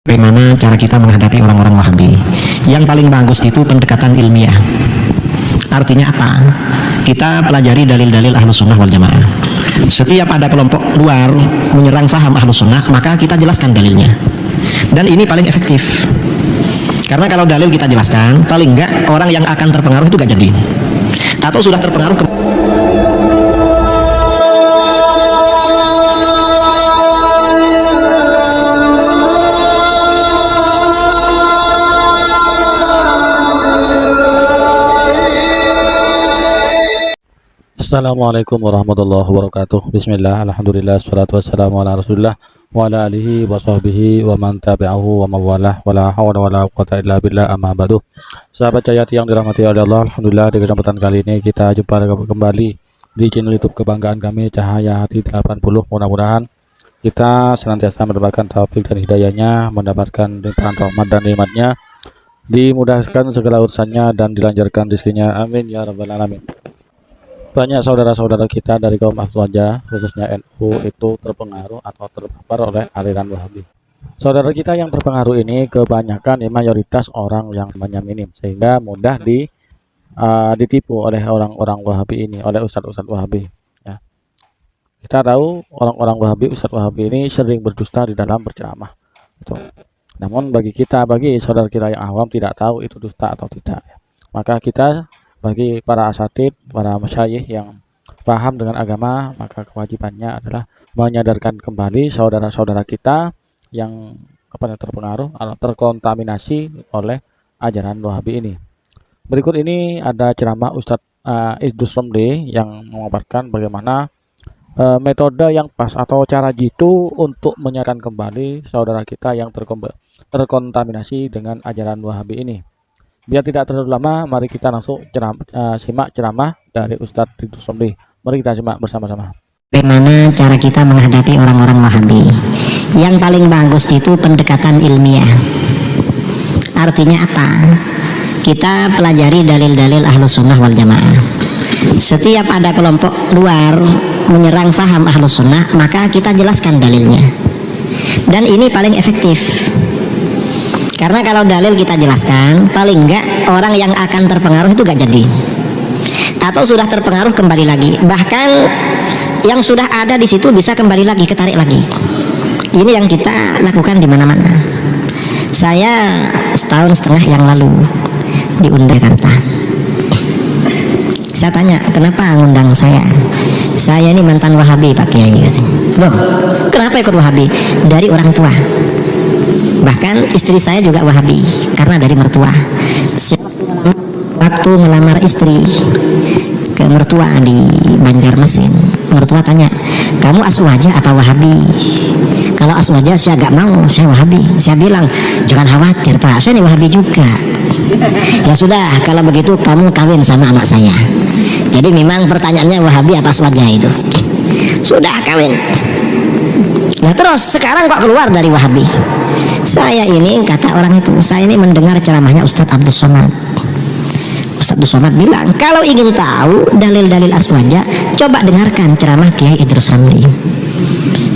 Bagaimana cara kita menghadapi orang-orang Wahabi? Yang paling bagus itu pendekatan ilmiah. Artinya apa? Kita pelajari dalil-dalil Ahlus Sunnah wal Jamaah. Setiap ada kelompok luar menyerang faham Ahlus Sunnah, maka kita jelaskan dalilnya. Dan ini paling efektif. Karena kalau dalil kita jelaskan, paling enggak orang yang akan terpengaruh itu gak jadi. Atau sudah terpengaruh Assalamualaikum warahmatullahi wabarakatuh. Bismillah, alhamdulillah, salatu wassalamu ala rasulillah wa ala alihi wa sahbihi wa man tabi'ahu wa mawalah wa la hawla wa la quwata illa billah, amma ba'du. Sahabat Jayati yang dirahmati oleh Allah, alhamdulillah di kesempatan kali ini kita jumpa kembali di channel YouTube kebanggaan kami, Cahaya Hati 80. Mudah-mudahan kita senantiasa mendapatkan taufik dan hidayahnya, mendapatkan limpahan rahmat dan nikmatnya, dimudahkan segala urusannya dan dilancarkan rezekinya, amin ya rabbal alamin. Banyak saudara-saudara kita dari kaum Ahlussunnah khususnya NU itu terpengaruh atau terpapar oleh aliran Wahabi. Saudara kita yang terpengaruh ini kebanyakan mayoritas orang yang namanya minim, sehingga mudah ditipu oleh orang-orang Wahabi ini, oleh ustadz-ustadz Wahabi. Ya. Kita tahu orang-orang Wahabi, ustadz Wahabi ini sering berdusta di dalam berceramah. Itu. Namun bagi saudara kita yang awam tidak tahu itu dusta atau tidak. Maka kita bagi para asatid, para masyayikh yang paham dengan agama, maka kewajibannya adalah menyadarkan kembali saudara-saudara kita yang terpengaruh atau terkontaminasi oleh ajaran Wahabi ini. Berikut ini ada ceramah Ustadz Idrus Romli yang memaparkan bagaimana metode yang pas atau cara jitu untuk menyadarkan kembali saudara kita yang terkontaminasi dengan ajaran Wahabi ini. Biar tidak terlalu lama, mari kita langsung simak ceramah dari Ustadz Idrus Romli. Mari kita simak bersama-sama. bagaimana cara kita menghadapi orang-orang Wahabi. Yang paling bagus itu pendekatan ilmiah. Artinya apa? Kita pelajari dalil-dalil Ahlus Sunnah wal Jamaah. Setiap ada kelompok luar menyerang faham Ahlus Sunnah, maka kita jelaskan dalilnya. Dan ini paling efektif. Karena kalau dalil kita jelaskan, paling enggak orang yang akan terpengaruh itu gak jadi. Atau sudah terpengaruh kembali lagi. Bahkan yang sudah ada di situ bisa kembali lagi, ketarik lagi. Ini yang kita lakukan di mana-mana. Saya setahun setengah yang lalu di Jakarta. Saya tanya, kenapa ngundang saya? Saya ini mantan Wahabi, Pak Kiai. Loh, kenapa ikut Wahabi? Dari orang tua. Bahkan istri saya juga Wahabi karena dari mertua. Waktu melamar istri ke mertua di Banjarmasin, mertua tanya, kamu Aswaja apa Wahabi? Kalau Aswaja saya gak mau, saya Wahabi. Saya bilang, jangan khawatir Pak, saya ini Wahabi juga. Ya sudah, kalau begitu kamu kawin sama anak saya. Jadi memang pertanyaannya Wahabi apa Aswaja itu. Sudah kawin. Nah terus sekarang kok keluar dari Wahabi? Saya ini, kata orang itu, saya ini mendengar ceramahnya Ustadz Abdus Somad. Ustadz Abdus Somad bilang, kalau ingin tahu dalil-dalil Aswaja, coba dengarkan ceramah Kiai Idrus Romli.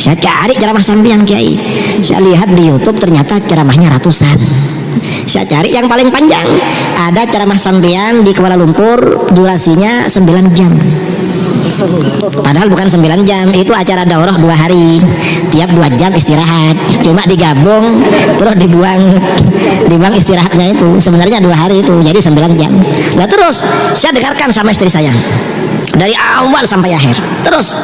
Saya cari ceramah sampean Kiai, saya lihat di YouTube ternyata ceramahnya ratusan. Saya cari yang paling panjang, ada ceramah sampean di Kuala Lumpur, durasinya 9 jam. Padahal bukan 9 jam, itu acara daurah 2 hari, tiap 2 jam istirahat, cuma digabung terus dibuang istirahatnya itu, sebenarnya 2 hari itu, jadi 9 jam. Nah terus saya dengarkan sama istri saya dari awal sampai akhir. Terus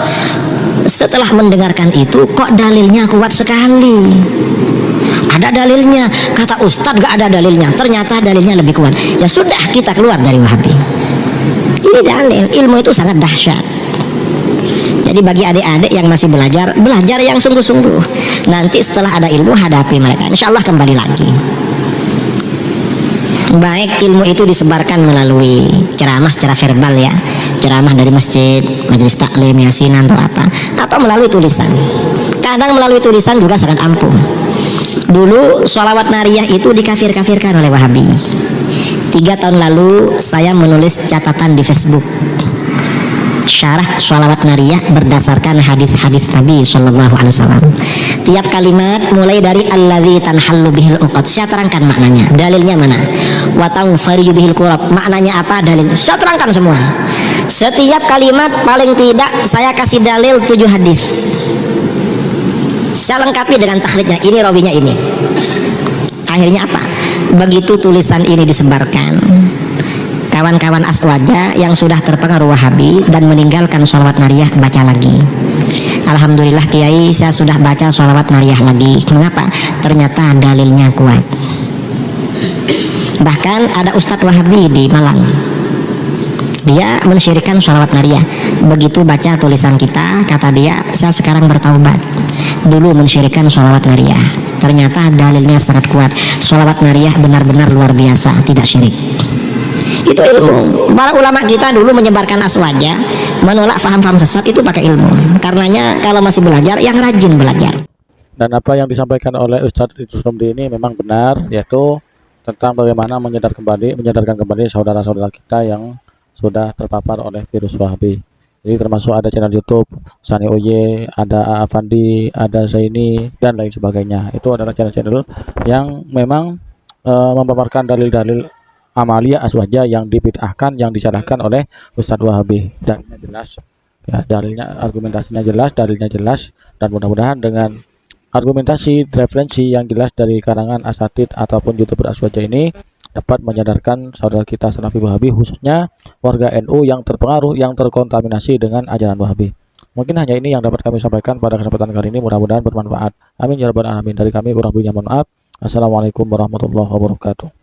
setelah mendengarkan itu, kok dalilnya kuat sekali. Ada dalilnya, kata Ustadz gak ada dalilnya, ternyata dalilnya lebih kuat. Ya sudah, kita keluar dari Wahabi. Ini dalil, ilmu itu sangat dahsyat. Jadi bagi adik-adik yang masih belajar yang sungguh-sungguh. Nanti setelah ada ilmu, hadapi mereka, insya Allah kembali lagi. Baik ilmu itu disebarkan melalui ceramah secara verbal ya, ceramah dari masjid, majelis taklim, yasinan atau apa, atau melalui tulisan. Kadang melalui tulisan juga sangat ampuh. Dulu sholawat nariyah itu dikafir-kafirkan oleh Wahabi. 3 tahun lalu saya menulis catatan di Facebook. syarah sholawat nariyah berdasarkan hadis-hadis Nabi Shallallahu Alaihi Wasallam. Tiap kalimat mulai dari alladzi tanhallu bihil uqad, saya terangkan maknanya. Dalilnya mana? Wa tanfariju bihil qurab, maknanya apa? Dalil saya terangkan semua. Setiap kalimat paling tidak saya kasih dalil 7 hadis. Saya lengkapi dengan takhrijnya, ini rawinya ini. Akhirnya apa? Begitu tulisan ini disebarkan, kawan-kawan aswaja yang sudah terpengaruh Wahabi dan meninggalkan sholawat nariyah baca lagi. Alhamdulillah Kiai, saya sudah baca sholawat nariyah lagi. Mengapa? Ternyata dalilnya kuat. Bahkan ada Ustadz Wahabi di Malang, dia mensyirikkan sholawat nariyah. Begitu baca tulisan kita, kata dia, saya sekarang bertaubat. Dulu mensyirikkan sholawat nariyah. Ternyata dalilnya sangat kuat. Sholawat nariyah benar-benar luar biasa, tidak syirik. Itu ilmu. Para ulama kita dulu menyebarkan aswaja, menolak faham-faham sesat, itu pakai ilmu. Karenanya kalau masih belajar, yang rajin belajar. Dan apa yang disampaikan oleh Ustadz Idrus Romli ini memang benar, yaitu tentang bagaimana menyadarkan kembali saudara-saudara kita yang sudah terpapar oleh virus Wahabi. Jadi termasuk ada channel YouTube Sani Oye, ada Afandi, ada Zaini dan lain sebagainya. Itu adalah channel-channel yang memang memaparkan dalil-dalil amalia aswaja yang dibid'ahkan, yang disalahkan oleh Ustadz Wahabi. Dalilnya jelas, ya, dalilnya, argumentasinya jelas, dalilnya jelas, dan mudah-mudahan dengan argumentasi referensi yang jelas dari karangan asatid ataupun YouTuber aswaja ini dapat menyadarkan saudara kita Salafi Wahabi, khususnya warga NU yang terpengaruh, yang terkontaminasi dengan ajaran Wahabi. Mungkin hanya ini yang dapat kami sampaikan pada kesempatan kali ini, mudah-mudahan bermanfaat. Amin ya rabbal alamin. Dari kami kurang lebihnya mohon maaf. Assalamualaikum warahmatullahi wabarakatuh.